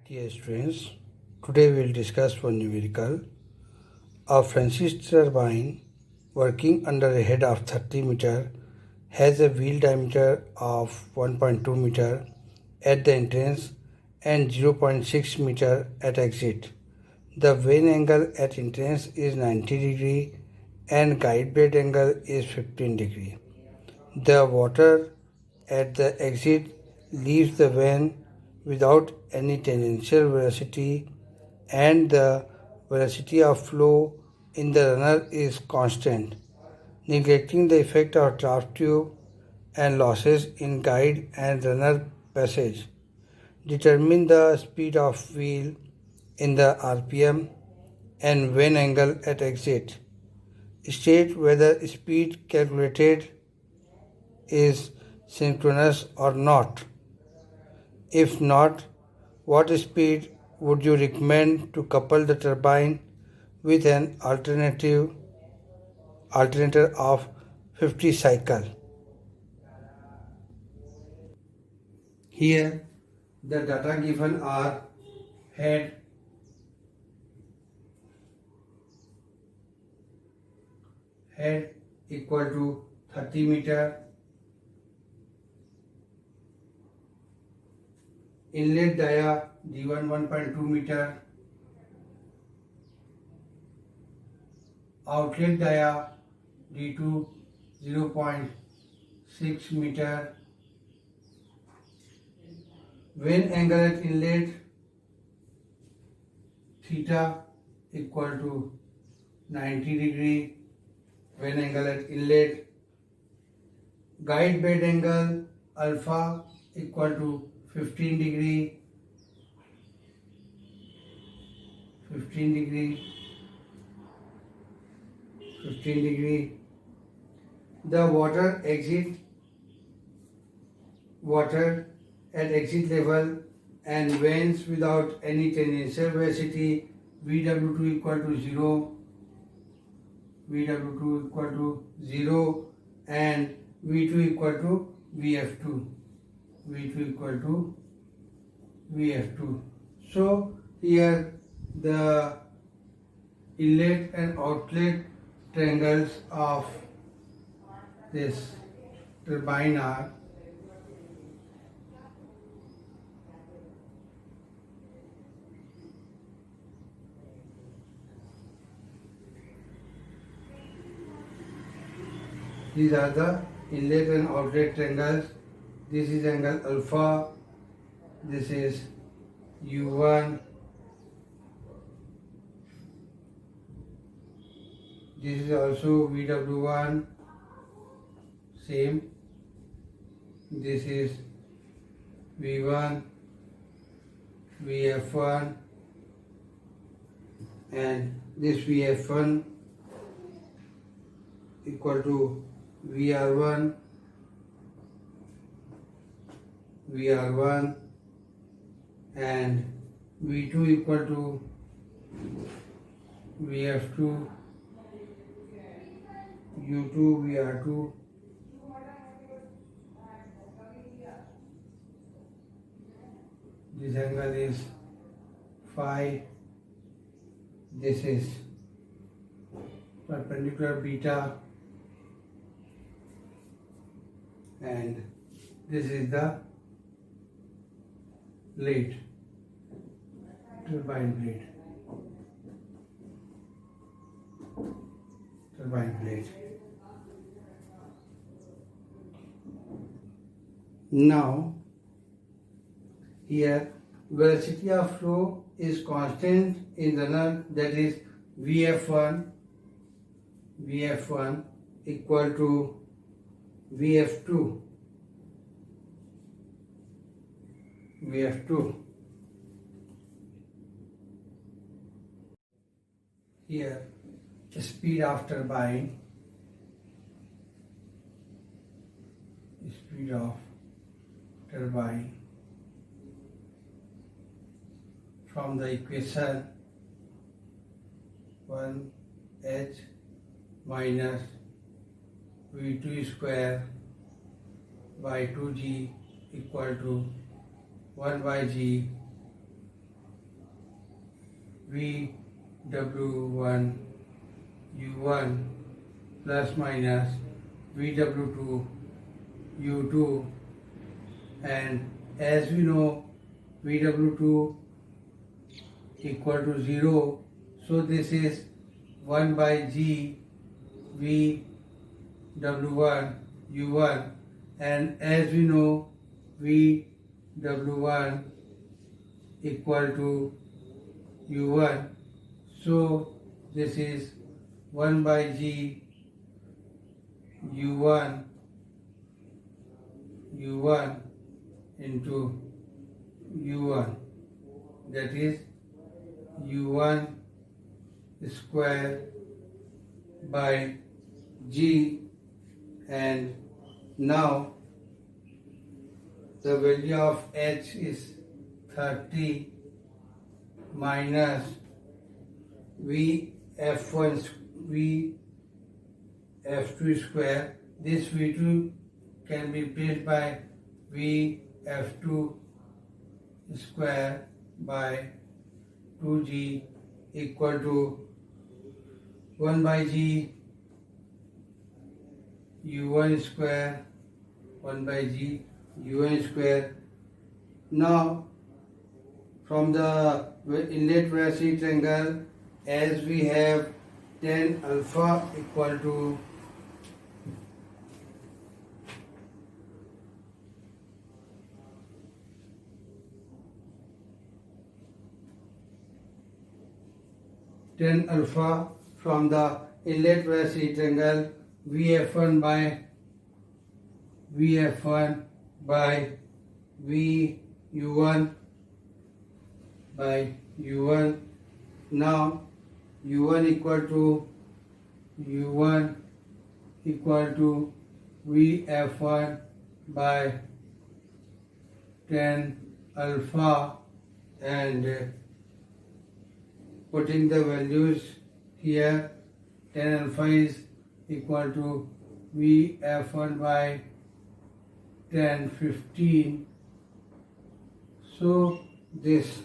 Dear students, today we will discuss one numerical. A Francis turbine working under a head of 30 meter has a wheel diameter of 1.2 meter at the entrance and 0.6 meter at exit. The vane angle at entrance is 90 degree and guide blade angle is 15 degree. The water at the exit leaves the vane without any tangential velocity and the velocity of flow in the runner is constant, neglecting the effect of draft tube and losses in guide and runner passage. Determine the speed of wheel in the RPM and vane angle at exit. State whether speed calculated is synchronous or not. If not, what speed would you recommend to couple the turbine with an alternator of 50 cycle? Here the data given are head equal to 30 meter, inlet dia D1 1.2 meter, outlet dia D2 0.6 meter, vane angle at inlet theta equal to 90 degree, vane angle at inlet, guide bed angle alpha equal to 15 degree, 15 degree. The water at exit level and vanes without any tangential velocity VW2 equal to 0 and V2 equal to VF2. So here the inlet and outlet triangles of this turbine are these are the inlet and outlet triangles. This is angle alpha, this is U1, this is also VW1, same, this is V1, VF1 and this VF1 equal to VR1 and V2 equal to VF2, U2 VR2, this angle is phi, this is perpendicular beta and this is the blade, turbine blade. Now here velocity of flow is constant in runner, that is VF1 equal to VF2. Here the speed of turbine from the equation 1h minus V2 square by 2g equal to 1 by g VW1 U1 plus minus VW2 U2, and as we know VW2 equal to 0, so this is 1 by G VW1 U1, and as we know VW1 equal to U1, so this is 1 by G U1 into U1, that is U1 square by G, and now the value of H is 30 minus VF1 VF2 square. This V2 can be replaced by VF2 square by 2G equal to 1 by G U1 square, 1 by G U1 square. Now from the inlet velocity triangle, as we have tan alpha equal to tan alpha, from the inlet velocity triangle, VF1 by VU1 by U1. Now U1 equal to VF1 by tan alpha, and putting the values here, tan alpha is equal to VF1 by tan 15. So this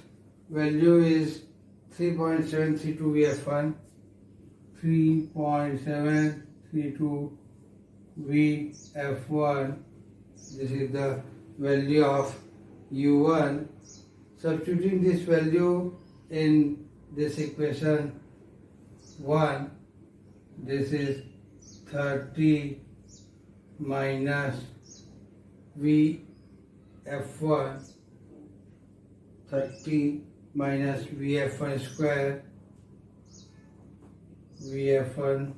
value is 3.732 VF1, 3.732 VF1. This is the value of U1. Substituting this value in this equation 1, this is 30 minus VF1, 30 minus VF1 square, VF1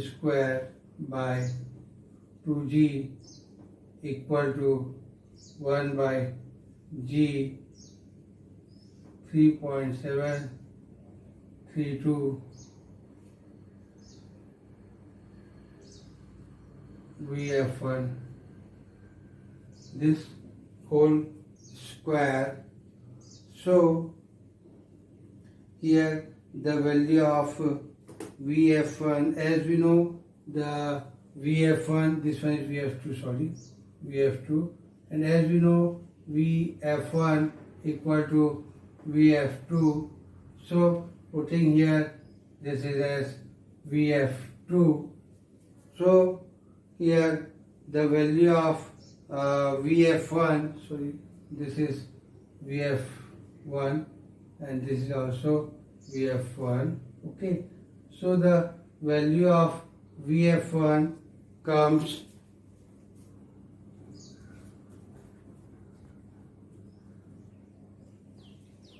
square by 2G equal to 1 by G 3.732 VF1, this whole square. So here the value of VF1, as we know the VF1, this one is VF2, sorry, VF2, and as we know VF1 equal to VF2, so putting here this is as VF2, so here the value of VF1, sorry, this is VF1 and this is also VF1, okay. So the value of VF1 comes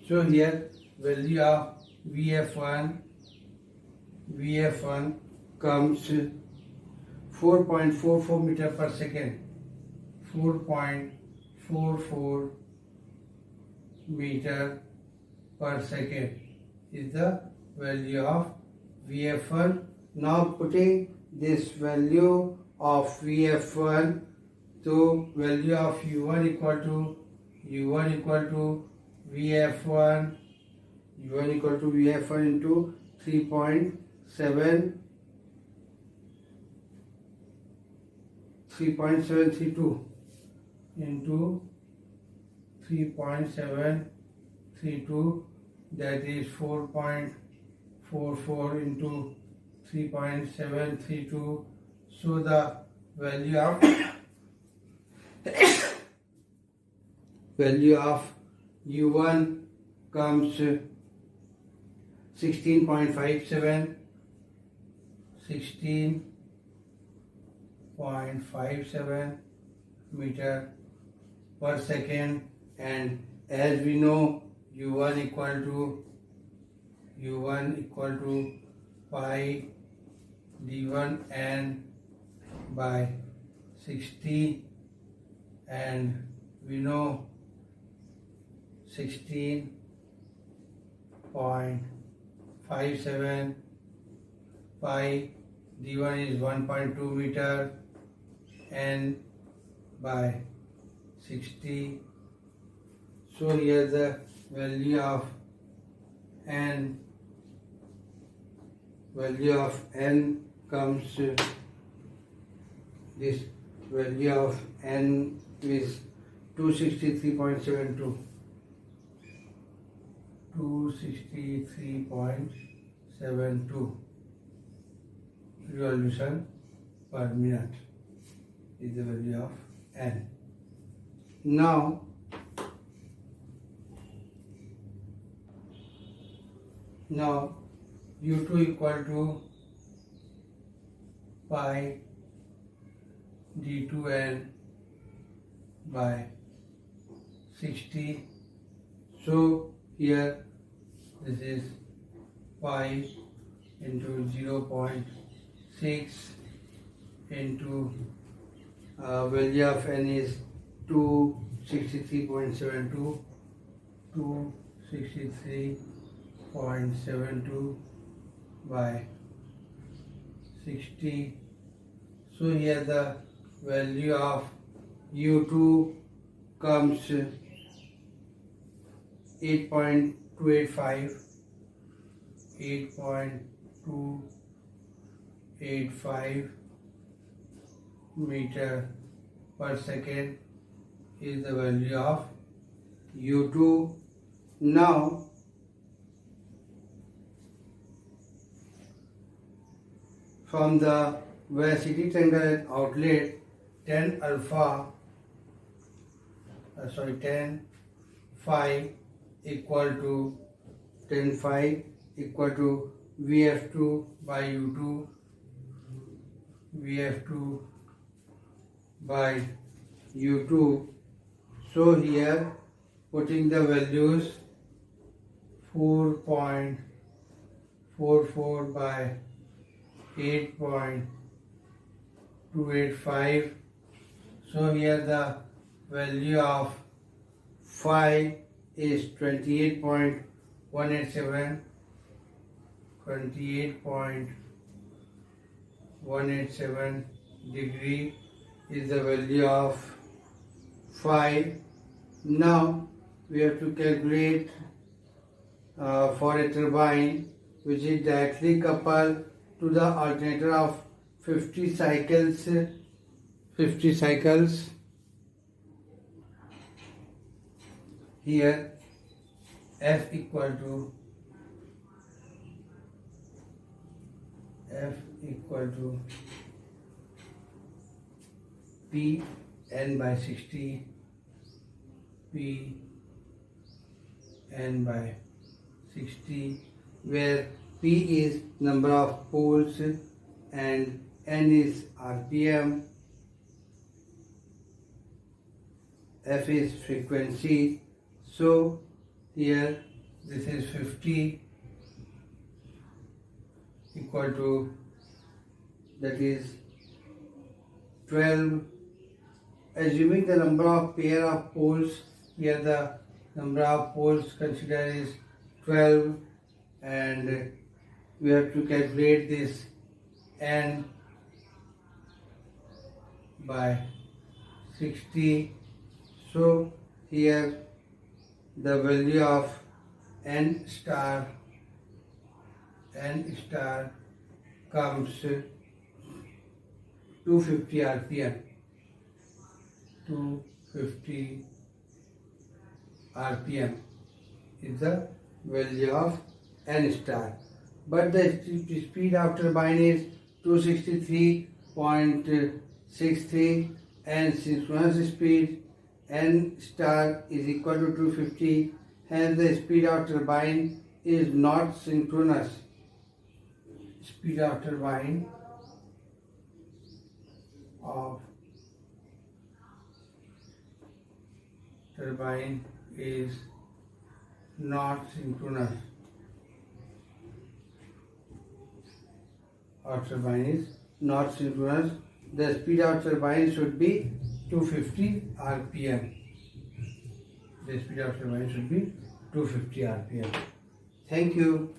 so here value of VF1 comes 4.44 meter per second, 4.44 meter per second is the value of VF1. Now putting this value of VF1 to value of U1 equal to VF1 into 3.732 into 3.732 that is 4.44 into 3.732. So the value of U1 comes 16.57 meter per second, and as we know U1 equal to pi d1n by 60, and we know 16.57 pi d1 is 1.2 meter, n by 60. So here the value of n comes, this value of n is 263.72. 263.72 revolution per minute is the value of n. Now U2 equal to pi d2n by 60. So here this is pi into 0.6 into value of n is 263.72 by 60. So here the value of U2 comes 8.285 meter per second is the value of U2. Now from the velocity triangle at outlet 10 phi equal to VF2 by U2. So here putting the values 4.44 by 8.285. So here the value of phi is 28.187 degree is the value of phi. Now we have to calculate for a turbine which is directly coupled to the alternator of 50 cycles. Here F equal to P n by 60, P n by 60, where P is number of poles and n is RPM, F is frequency. So here this is 50 equal to, that is 12, assuming the number of pair of poles, here the number of poles considered is 12, and we have to calculate this n by 60. So here the value of n star comes 250 RPM. 250 RPM is the value of n star. But the speed of turbine is 263.63 and synchronous speed n star is equal to 250. Hence the speed of turbine is not synchronous. Speed of turbine is not synchronous. Turbine is not synchronous. The speed of turbine should be 250 rpm. The speed of turbine should be 250 rpm. Thank you.